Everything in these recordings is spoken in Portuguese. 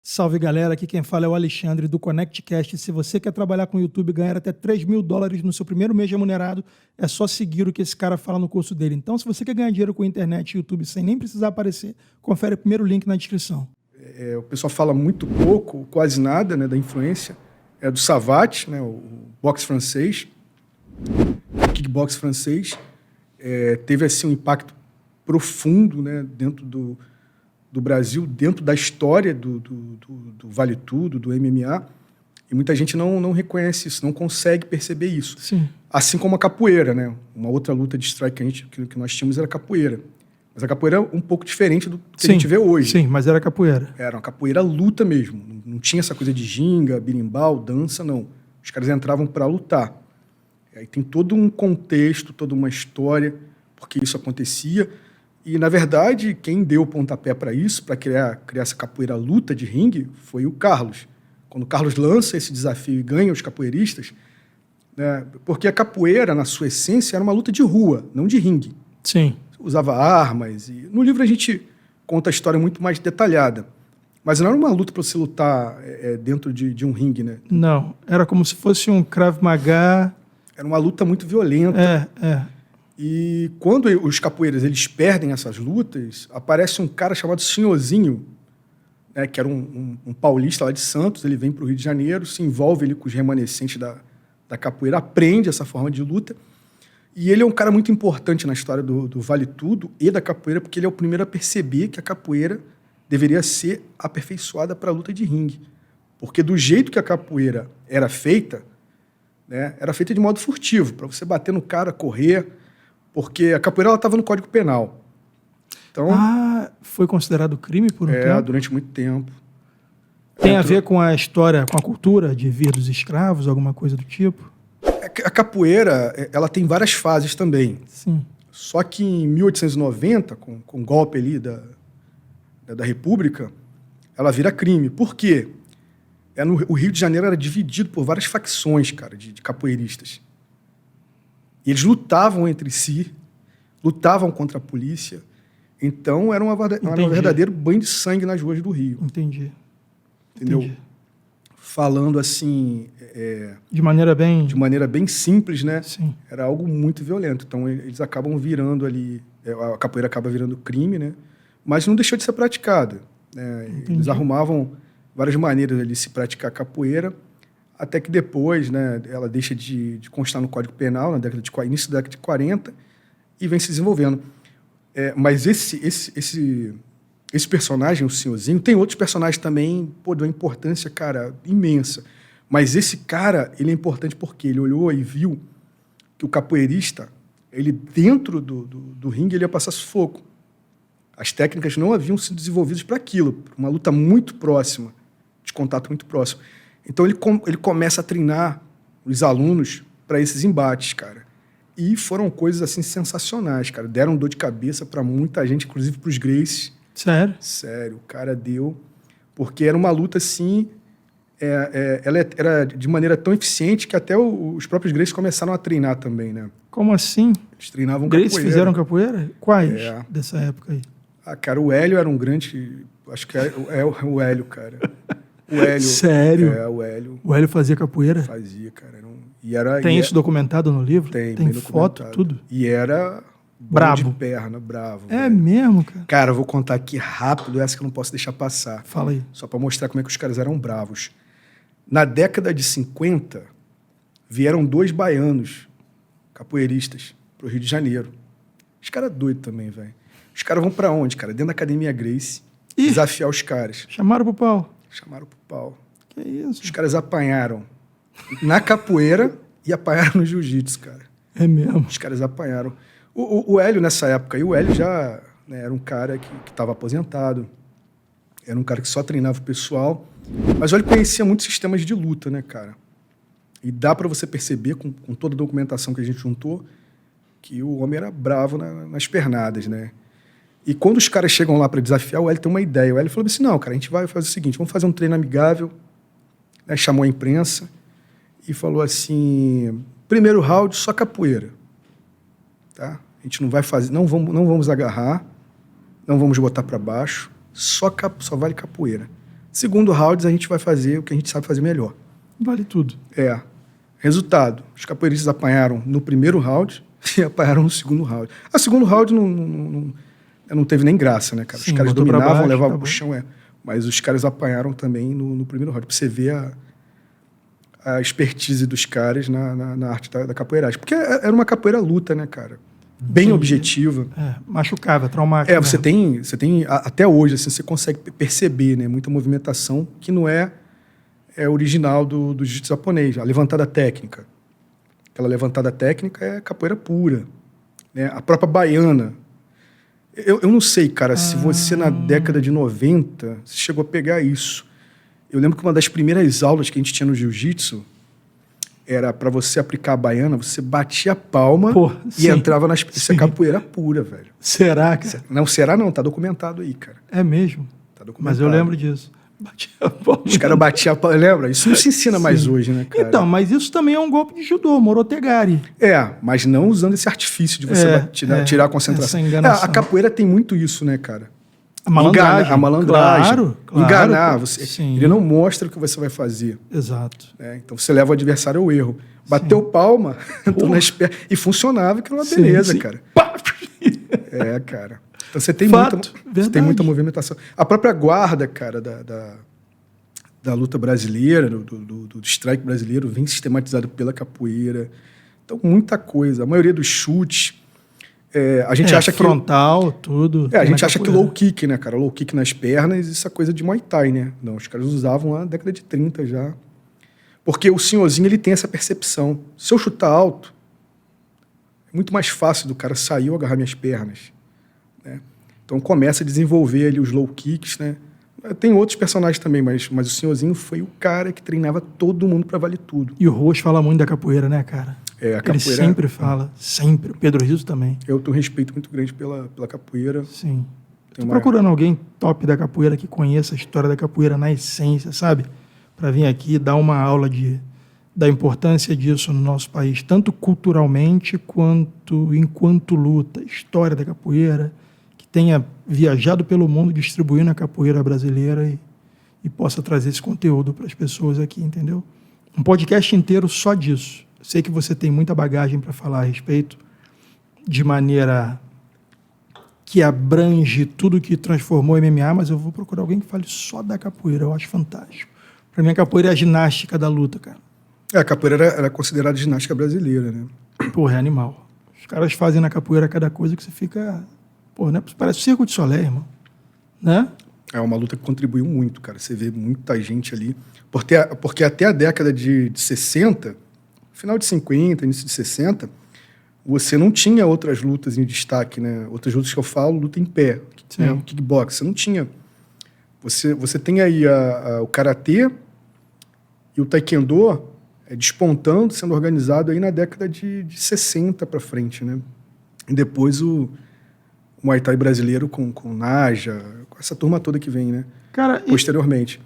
Salve galera, aqui quem fala é o Alexandre do ConnectCast. Se você quer trabalhar com o YouTube e ganhar até $3.000 no seu primeiro mês remunerado, é só seguir o que esse cara fala no curso dele. Então, se você quer ganhar dinheiro com a internet e YouTube sem nem precisar aparecer, confere o primeiro link na descrição. O pessoal fala muito pouco, quase nada, né, da influência do Savate, né, o boxe francês, o kickbox francês. Teve assim, um impacto profundo, né, dentro do Brasil, dentro da história do Vale Tudo, do MMA, e muita gente não reconhece isso, não consegue perceber isso. Sim. Assim como a capoeira, né? Uma outra luta de strike que nós tínhamos era a capoeira. Mas a capoeira é um pouco diferente do que a gente vê hoje. Sim, mas era capoeira. Era uma capoeira luta mesmo. Não tinha essa coisa de ginga, birimbau, dança, não. Os caras entravam para lutar. Aí tem todo um contexto, toda uma história, porque isso acontecia. E, na verdade, quem deu o pontapé para isso, para criar essa capoeira luta de ringue, foi o Carlos. Quando o Carlos lança esse desafio e ganha os capoeiristas, né, porque a capoeira, na sua essência, era uma luta de rua, não de ringue. Sim. Usava armas. E no livro a gente conta a história muito mais detalhada. Mas não era uma luta para você lutar dentro de um ringue, né? Não, era como se fosse um Krav Maga. Era uma luta muito violenta. É. E quando os capoeiras eles perdem essas lutas, aparece um cara chamado Senhorzinho, né, que era um paulista lá de Santos. Ele vem para o Rio de Janeiro, se envolve ali com os remanescentes da capoeira, aprende essa forma de luta. E ele é um cara muito importante na história do Vale Tudo e da capoeira, porque ele é o primeiro a perceber que a capoeira deveria ser aperfeiçoada para a luta de ringue. Porque do jeito que a capoeira era feita, né, era feita de modo furtivo, para você bater no cara, correr, porque a capoeira estava no Código Penal. Então, foi considerado crime por um tempo? Durante muito tempo. Tem a ver com a história, com a cultura de vir dos escravos, alguma coisa do tipo? A capoeira, ela tem várias fases também. Sim. Só que em 1890, com o golpe ali da República, ela vira crime. Por quê? O Rio de Janeiro era dividido por várias facções, cara, de capoeiristas. E eles lutavam entre si, lutavam contra a polícia. Então, era um verdadeiro banho de sangue nas ruas do Rio. Entendi. Entendeu? Entendi. Falando assim... De maneira bem simples, né? Sim. Era algo muito violento. Então, eles acabam virando ali... A capoeira acaba virando crime, né? Mas não deixou de ser praticada. Né? Eles arrumavam várias maneiras de se praticar capoeira, até que depois, né, ela deixa de constar no Código Penal, início da década de 40, e vem se desenvolvendo. Mas esse personagem, o Senhorzinho, tem outros personagens também, de uma importância, cara, imensa. Mas esse cara, ele é importante porque ele olhou e viu que o capoeirista, ele dentro do ringue, ele ia passar sufoco. As técnicas não haviam sido desenvolvidas para aquilo, para uma luta muito próxima, de contato muito próximo. Então, ele começa a treinar os alunos para esses embates, cara. E foram coisas, assim, sensacionais, cara. Deram dor de cabeça para muita gente, inclusive para os Gracies. Sério? Sério, o cara deu. Porque era uma luta, assim... ela era de maneira tão eficiente que até os próprios Gracies começaram a treinar também, né? Como assim? Eles treinavam Gracies capoeira. fizeram capoeira? Quais dessa época aí? Cara, o Hélio era um grande... Acho que é o Hélio, cara. O Hélio. Sério? O Hélio. O Hélio fazia capoeira? Fazia, cara. Tem isso documentado no livro? Tem foto, tudo? E era brabo. De perna, bravo. É velho. Mesmo, cara? Cara, eu vou contar aqui rápido, essa que eu não posso deixar passar. Fala aí. Só para mostrar como é que os caras eram bravos. Na década de 50, vieram 2 baianos, capoeiristas, pro Rio de Janeiro. Os caras doidos também, velho. Os caras vão para onde, cara? Dentro da Academia Gracie. Desafiar os caras. Chamaram pro pau? Chamaram pro pau. Que isso? Os caras apanharam na capoeira e apanharam no jiu-jitsu, cara. É mesmo? Os caras apanharam. O Hélio, nessa época, o Hélio já, né, era um cara que estava aposentado, era um cara que só treinava o pessoal, mas o Hélio conhecia muitos sistemas de luta, né, cara? E dá para você perceber, com toda a documentação que a gente juntou, que o homem era bravo nas pernadas, né? E quando os caras chegam lá para desafiar, o Hélio tem uma ideia. O Hélio falou assim, não, cara, a gente vai fazer o seguinte, vamos fazer um treino amigável, né? Chamou a imprensa e falou assim, primeiro round, só capoeira. Tá? A gente não vai fazer, não vamos agarrar, não vamos botar para baixo, só vale capoeira. Segundo round, a gente vai fazer o que a gente sabe fazer melhor. Vale tudo. Resultado, os capoeiristas apanharam no primeiro round e apanharam no segundo round. O segundo round não teve nem graça, né, cara? Sim, os caras botou pra dominavam, baixo, levavam tá pro bom. chão, Mas os caras apanharam também no primeiro round. Pra você ver a expertise dos caras na arte da capoeiragem. Porque era uma capoeira luta, né, cara? Bem Entendi. objetiva. Machucava, traumático. Você tem até hoje, assim, você consegue perceber, né, muita movimentação que não é original do jiu-jitsu japonês. A levantada técnica. Aquela levantada técnica é capoeira pura. Né? A própria baiana. Eu não sei, cara, se você na década de 90 você chegou a pegar isso. Eu lembro que uma das primeiras aulas que a gente tinha no jiu-jitsu era para você aplicar a baiana, você batia a palma e entrava na experiência capoeira pura, velho. Será, cara? Não, será não, tá documentado aí, cara. É mesmo? Tá documentado. Mas eu lembro disso. Batia a palma. Os caras batiam a palma, lembra? Isso não se ensina mais hoje, né, cara? Então, mas isso também é um golpe de judô, morotegari. Mas não usando esse artifício de você tirar a concentração. Essa enganação. A capoeira tem muito isso, né, cara? A malandragem. A malandragem. Claro, enganar. Sim. Ele não mostra o que você vai fazer. Exato. Então você leva o adversário ao erro. Bateu palma, entrou nas pernas. E funcionava, que era uma beleza, cara. Cara. Então você tem muita movimentação. A própria guarda, cara, da luta brasileira, do strike brasileiro, vem sistematizado pela capoeira. Então, muita coisa. A maioria dos chutes. A gente acha frontal, tudo. A gente acha que low kick, né, cara? Low kick nas pernas, isso é coisa de Muay Thai, né? Não, os caras usavam lá na década de 30 já. Porque o senhorzinho, ele tem essa percepção. Se eu chutar alto, é muito mais fácil do cara sair ou agarrar minhas pernas. Né? Então começa a desenvolver ali os low kicks, né? Tem outros personagens também, mas o senhorzinho foi o cara que treinava todo mundo para valer tudo. E o Roxo fala muito da capoeira, né, cara? A capoeira, ele sempre fala, sempre. O Pedro Rizzo também. Eu tenho um respeito muito grande pela capoeira. Sim. Tô procurando alguém top da capoeira que conheça a história da capoeira na essência, sabe? Para vir aqui dar uma aula da importância disso no nosso país, tanto culturalmente quanto enquanto luta, história da capoeira, que tenha viajado pelo mundo distribuindo a capoeira brasileira e possa trazer esse conteúdo para as pessoas aqui, entendeu? Um podcast inteiro só disso. Sei que você tem muita bagagem para falar a respeito, de maneira que abrange tudo que transformou o MMA, mas eu vou procurar alguém que fale só da capoeira, eu acho fantástico. Para mim, a capoeira é a ginástica da luta, cara. A capoeira era considerada ginástica brasileira, né? Porra, é animal. Os caras fazem na capoeira cada coisa que você fica... Porra, né? Parece Circo de Soleil, irmão. Né? É uma luta que contribuiu muito, cara. Você vê muita gente ali. Porque até a década de 60, final de 50, início de 60, você não tinha outras lutas em destaque, né? Outras lutas que eu falo, luta em pé. Né? O kickbox, você não tinha. Você tem aí o karatê e o taekwondo despontando, sendo organizado aí na década de 60 para frente, né? E depois o Muay Thai brasileiro com Naja, com essa turma toda que vem, né? Cara, posteriormente.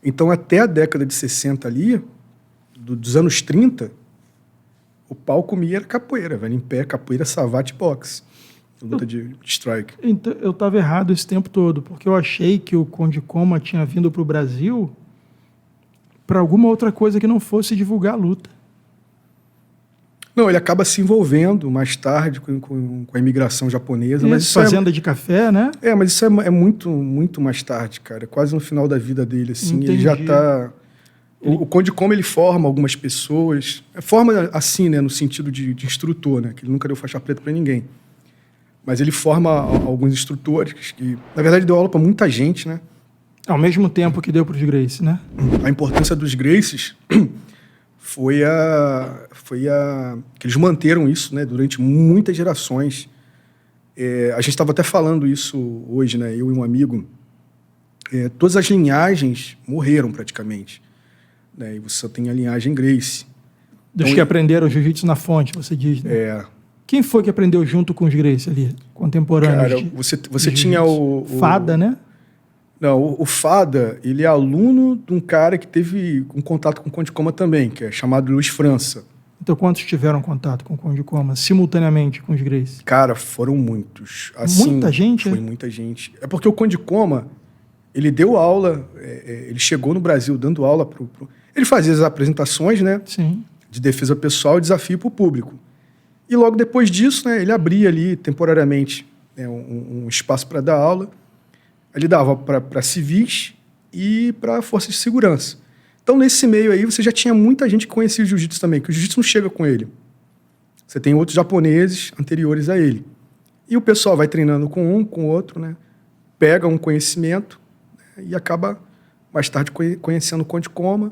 Então, até a década de 60 ali, dos anos 30, o pau comia era capoeira, velho. Em pé, capoeira, savate, boxe. Luta de strike. Então, eu estava errado esse tempo todo, porque eu achei que o Conde Coma tinha vindo para o Brasil para alguma outra coisa que não fosse divulgar a luta. Não, ele acaba se envolvendo mais tarde com a imigração japonesa. Mas isso fazenda de café, né? Mas isso é muito, muito mais tarde, cara. Quase no final da vida dele, assim. Entendi. Ele já está... O Conde Coma, ele forma algumas pessoas. Forma assim, né? No sentido de instrutor, né? Que ele nunca deu faixa preta para ninguém. Mas ele forma alguns instrutores que, na verdade, deu aula para muita gente, né? Ao mesmo tempo que deu para os Gracie, né? A importância dos Gracies foi que eles manteram isso, né? Durante muitas gerações. A gente estava até falando isso hoje, né? Eu e um amigo. Todas as linhagens morreram praticamente. Né? E você só tem a linhagem Gracie. Dos que aprenderam jiu-jitsu na fonte, você diz, né? Quem foi que aprendeu junto com os Gracie ali, contemporâneos? Cara, você tinha o Fada, né? Não, o Fada, ele é aluno de um cara que teve um contato com o Conde Coma também, que é chamado Luiz França. Então, quantos tiveram contato com o Conde Coma, simultaneamente com os Gracie? Cara, foram muitos. Assim, muita gente? Foi muita gente. É porque o Conde Coma, Ele deu aula, ele chegou no Brasil dando aula ele fazia as apresentações, né? Sim. De defesa pessoal e desafio para o público. E logo depois disso, né, ele abria ali temporariamente, né, um espaço para dar aula. Ele dava para civis e para forças de segurança. Então, nesse meio aí, você já tinha muita gente que conhecia o jiu-jitsu também, que o jiu-jitsu não chega com ele. Você tem outros japoneses anteriores a ele. E o pessoal vai treinando com um, com o outro, né? Pega um conhecimento, né, e acaba, mais tarde, conhecendo o Conde Koma.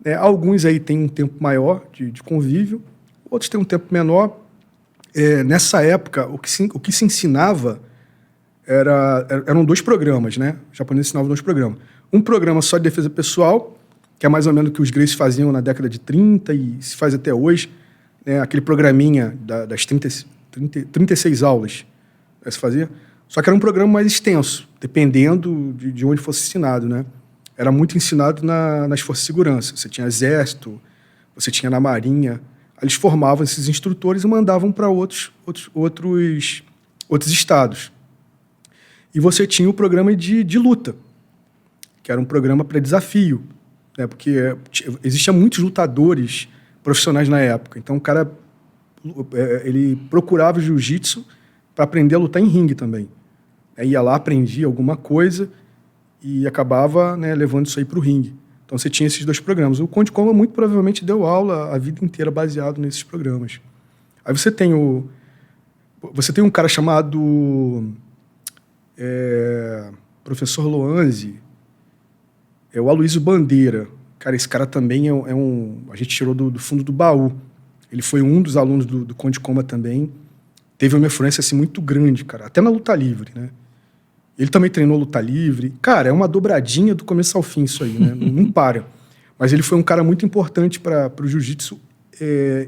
Né? Alguns aí têm um tempo maior de convívio, outros têm um tempo menor. Nessa época, o que se ensinava eram 2 programas, né? Os japoneses ensinavam 2 programas. Um programa só de defesa pessoal, que é mais ou menos o que os Gracies faziam na década de 30 e se faz até hoje, né? Aquele programinha das 36 aulas, né? Se fazia. Só que era um programa mais extenso, dependendo de onde fosse ensinado, né? Era muito ensinado nas forças de segurança. Você tinha exército, você tinha na marinha. Eles formavam esses instrutores e mandavam para outros estados. E você tinha o programa de luta, que era um programa para desafio, né? Porque existiam muitos lutadores profissionais na época. Então, o cara ele procurava o jiu-jitsu para aprender a lutar em ringue também. Ia lá, aprendia alguma coisa e acabava, né, levando isso aí para o ringue. Então, você tinha esses 2 programas. O Conde Koma muito provavelmente deu aula a vida inteira baseado nesses programas. Aí você tem um cara chamado professor Loanzi, o Aloysio Bandeira. Cara, esse cara também a gente tirou do fundo do baú. Ele foi um dos alunos do Conde Koma também. Teve uma influência assim, muito grande, cara, até na luta livre, né? Ele também treinou luta livre. Cara, é uma dobradinha do começo ao fim isso aí, né? Não para. Mas ele foi um cara muito importante para o jiu-jitsu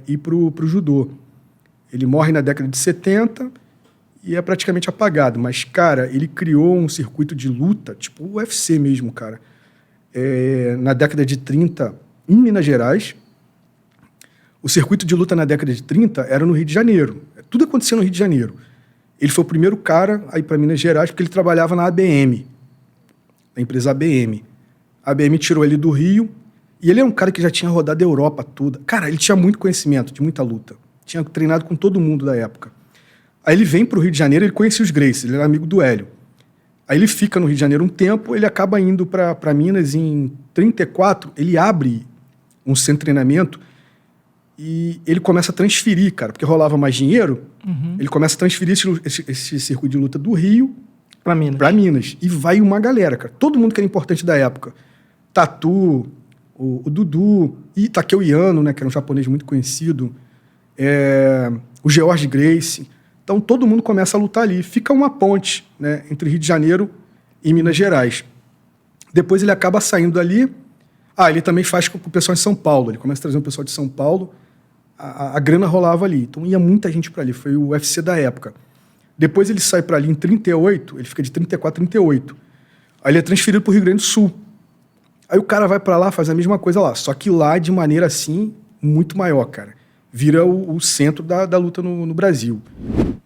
e para o judô. Ele morre na década de 70 e é praticamente apagado. Mas, cara, ele criou um circuito de luta, tipo o UFC mesmo, cara. Na década de 30, em Minas Gerais. O circuito de luta na década de 30 era no Rio de Janeiro. Tudo acontecia no Rio de Janeiro. Ele foi o primeiro cara a ir para Minas Gerais porque ele trabalhava na ABM, na empresa ABM. A ABM tirou ele do Rio e ele é um cara que já tinha rodado a Europa toda. Cara, ele tinha muito conhecimento de muita luta. Tinha treinado com todo mundo da época. Aí ele vem para o Rio de Janeiro, ele conhecia os Gracies, ele era amigo do Hélio. Aí ele fica no Rio de Janeiro um tempo, ele acaba indo para Minas em 34, ele abre um centro de treinamento e ele começa a transferir, cara, porque rolava mais dinheiro, ele começa a transferir esse circuito de luta do Rio para Minas. Para Minas. E vai uma galera, cara. Todo mundo que era importante da época. Tatu, o Dudu, e Takeo Yano, né, que era um japonês muito conhecido, o George Gracie. Então todo mundo começa a lutar ali. Fica uma ponte, né, entre Rio de Janeiro e Minas Gerais. Depois ele acaba saindo dali. Ele também faz com o pessoal de São Paulo. Ele começa a trazer um pessoal de São Paulo. A grana rolava ali. Então ia muita gente para ali. Foi o UFC da época. Depois ele sai para ali em 38. Ele fica de 34 a 38. Aí ele é transferido para o Rio Grande do Sul. Aí o cara vai para lá, faz a mesma coisa lá. Só que lá, de maneira assim, muito maior, cara. Vira o centro da luta no Brasil.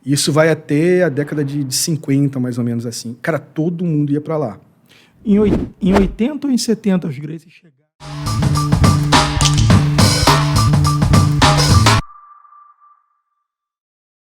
Isso vai até a década de 50, mais ou menos assim. Cara, todo mundo ia para lá. Em 80 ou em 70 os Gracies chegaram?